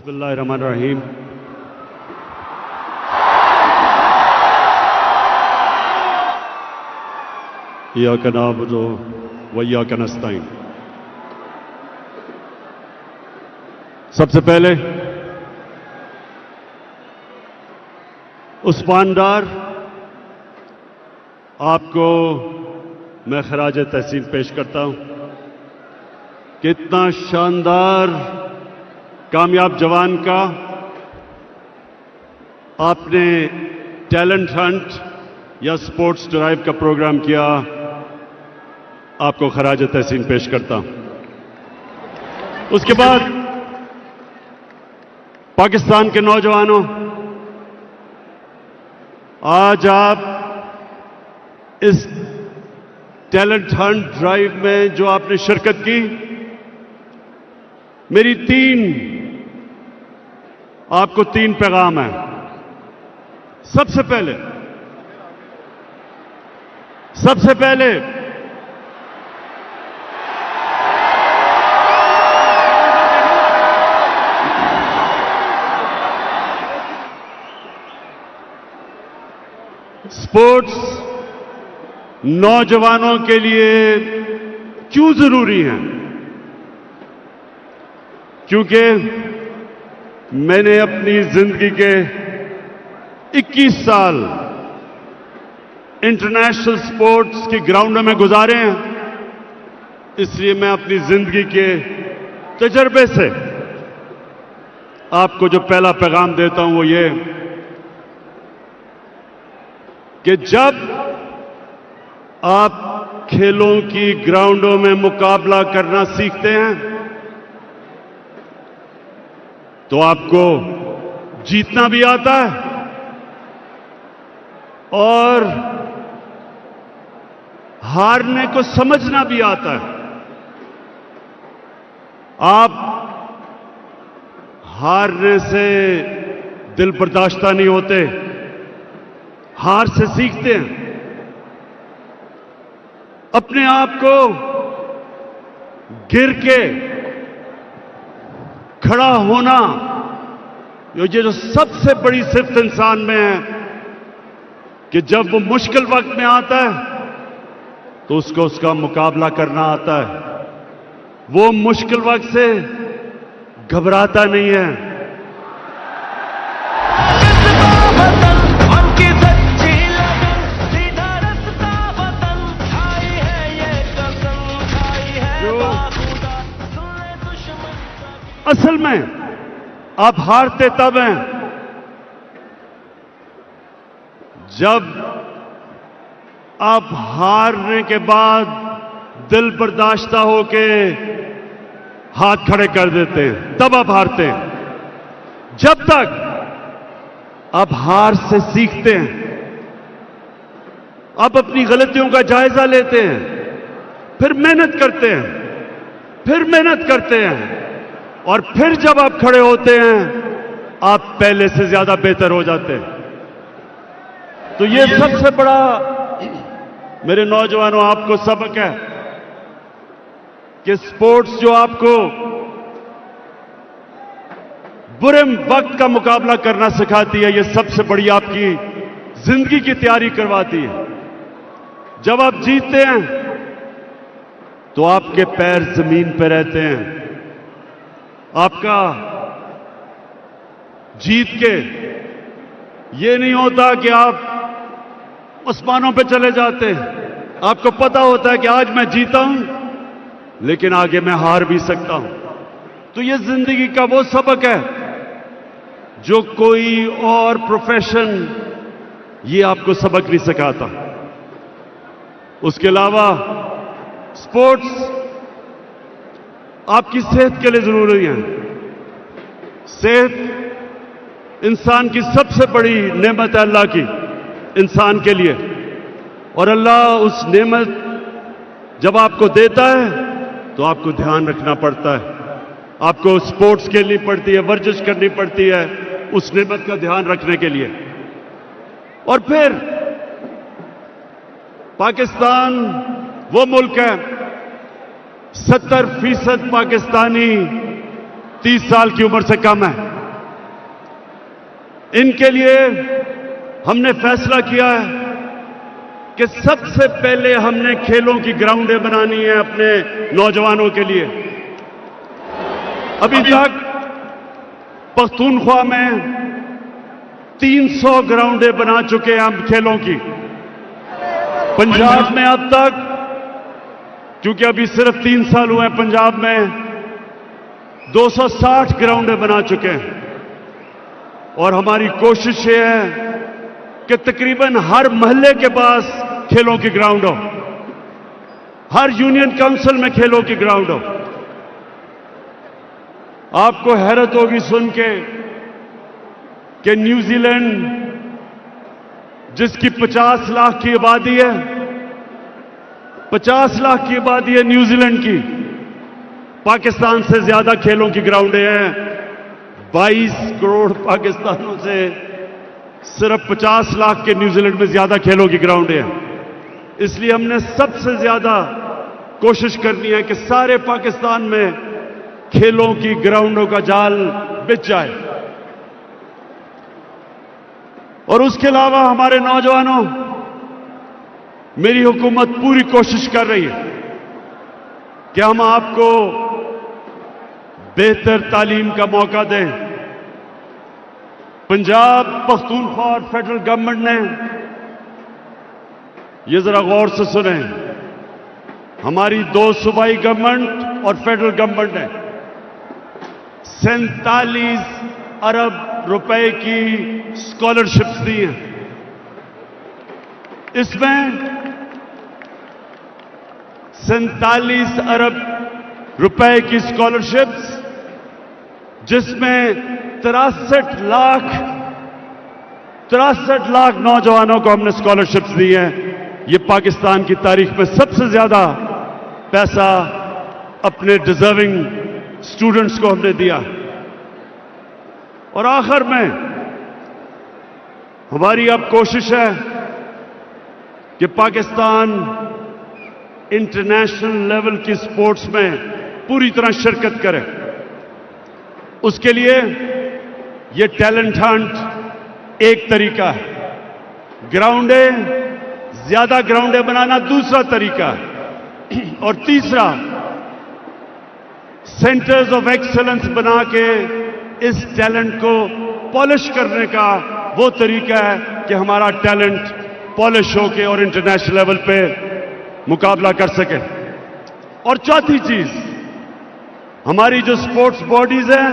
बिस्मिल्लाहिर्रहमानिर्रहीम। इय्याका नअबुदु व इय्याका नस्तईन। सबसे पहले उस्मान डार आपको मैं खराज तहसीन पेश करता हूं। कितना शानदार कामयाब जवान का आपने टैलेंट हंट या स्पोर्ट्स ड्राइव का प्रोग्राम किया, आपको खराज तहसीन पेश करता हूं। उसके बाद पाकिस्तान के नौजवानों, आज आप इस टैलेंट हंट ड्राइव में जो आपने शिरकत की, मेरी आपको तीन पैगाम है। सबसे पहले स्पोर्ट्स नौजवानों के लिए क्यों जरूरी है? क्योंकि मैंने अपनी जिंदगी के 21 साल इंटरनेशनल स्पोर्ट्स के ग्राउंड में गुजारे हैं। इसलिए मैं अपनी जिंदगी के तजर्बे से आपको जो पहला पैगाम देता हूं वो ये कि जब आप खेलों की ग्राउंडों में मुकाबला करना सीखते हैं तो आपको जीतना भी आता है और हारने को समझना भी आता है। आप हारने से दिल बर्दाश्ता नहीं होते, हार से सीखते हैं। अपने आप को गिर के खड़ा होना, ये जो सबसे बड़ी सिफ्त इंसान में है कि जब वो मुश्किल वक्त में आता है तो उसको उसका मुकाबला करना आता है। वो मुश्किल वक्त से घबराता नहीं है। असल में आप हारते तब हैं जब आप हारने के बाद दिल बर्दाश्ता होके हाथ खड़े कर देते हैं, तब आप हारते हैं। जब तक आप हार से सीखते हैं, आप अपनी गलतियों का जायजा लेते हैं, फिर मेहनत करते हैं और फिर जब आप खड़े होते हैं आप पहले से ज्यादा बेहतर हो जाते हैं। तो ये सबसे बड़ा मेरे नौजवानों आपको सबक है कि स्पोर्ट्स जो आपको बुरे वक्त का मुकाबला करना सिखाती है, ये सबसे बड़ी आपकी जिंदगी की तैयारी करवाती है। जब आप जीतते हैं तो आपके पैर जमीन पर रहते हैं। आपका जीत के ये नहीं होता कि आप आसमानों पे चले जाते हैं। आपको पता होता है कि आज मैं जीता हूं लेकिन आगे मैं हार भी सकता हूं। तो ये जिंदगी का वो सबक है जो कोई और प्रोफेशन ये आपको सबक नहीं सिखाता। उसके अलावा स्पोर्ट्स आपकी सेहत के लिए जरूरी है। सेहत इंसान की सबसे बड़ी नेमत है अल्लाह की, इंसान के लिए। और अल्लाह उस नेमत जब आपको देता है तो आपको ध्यान रखना पड़ता है। आपको स्पोर्ट्स खेलनी पड़ती है, वर्जिश करनी पड़ती है उस नेमत का ध्यान रखने के लिए। और फिर पाकिस्तान वो मुल्क है 70% पाकिस्तानी 30 साल की उम्र से कम है। इनके लिए हमने फैसला किया है कि सबसे पहले हमने खेलों की ग्राउंडें बनानी है अपने नौजवानों के लिए। अभी तक पख्तूनख्वा में 300 ग्राउंडें बना चुके हैं हम खेलों की। पंजाब में अब तक, क्योंकि अभी सिर्फ 3 साल हुए हैं, पंजाब में 260 ग्राउंडें बना चुके हैं। और हमारी कोशिश ये है कि तकरीबन हर मोहल्ले के पास खेलों की ग्राउंड हो, हर यूनियन काउंसिल में खेलों की ग्राउंड हो। आपको हैरत होगी सुन के कि न्यूजीलैंड, जिसकी 50 लाख की आबादी है, 50 लाख की आबादी है न्यूजीलैंड की, पाकिस्तान से ज्यादा खेलों की ग्राउंडें हैं। 22 करोड़ पाकिस्तानों से सिर्फ 50 लाख के न्यूजीलैंड में ज्यादा खेलों की ग्राउंडें हैं। इसलिए हमने सबसे ज्यादा कोशिश करनी है कि सारे पाकिस्तान में खेलों की ग्राउंडों का जाल बिछ जाए। और उसके अलावा हमारे नौजवानों, मेरी हुकूमत पूरी कोशिश कर रही है कि हम आपको बेहतर तालीम का मौका दें। पंजाब पख्तूनख्वा और फेडरल गवर्नमेंट ने, ये जरा गौर से सुने, हमारी 2 सूबाई गवर्नमेंट और फेडरल गवर्नमेंट ने 47 अरब रुपए की स्कॉलरशिप्स दी हैं। इसमें 47 अरब रुपए की स्कॉलरशिप्स, जिसमें 63 लाख नौजवानों को हमने स्कॉलरशिप्स दी हैं। ये पाकिस्तान की तारीख में सबसे ज्यादा पैसा अपने डिजर्विंग स्टूडेंट्स को हमने दिया। और आखिर में हमारी अब कोशिश है कि पाकिस्तान इंटरनेशनल लेवल की स्पोर्ट्स में पूरी तरह शिरकत करे। उसके लिए ये टैलेंट हंट एक तरीका है, ग्राउंडें, ज्यादा ग्राउंडें बनाना दूसरा तरीका है, और तीसरा सेंटर्स ऑफ एक्सीलेंस बना के इस टैलेंट को पॉलिश करने का वो तरीका है कि हमारा टैलेंट पॉलिश होके और इंटरनेशनल लेवल पे मुकाबला कर सके। और चौथी चीज, हमारी जो स्पोर्ट्स बॉडीज हैं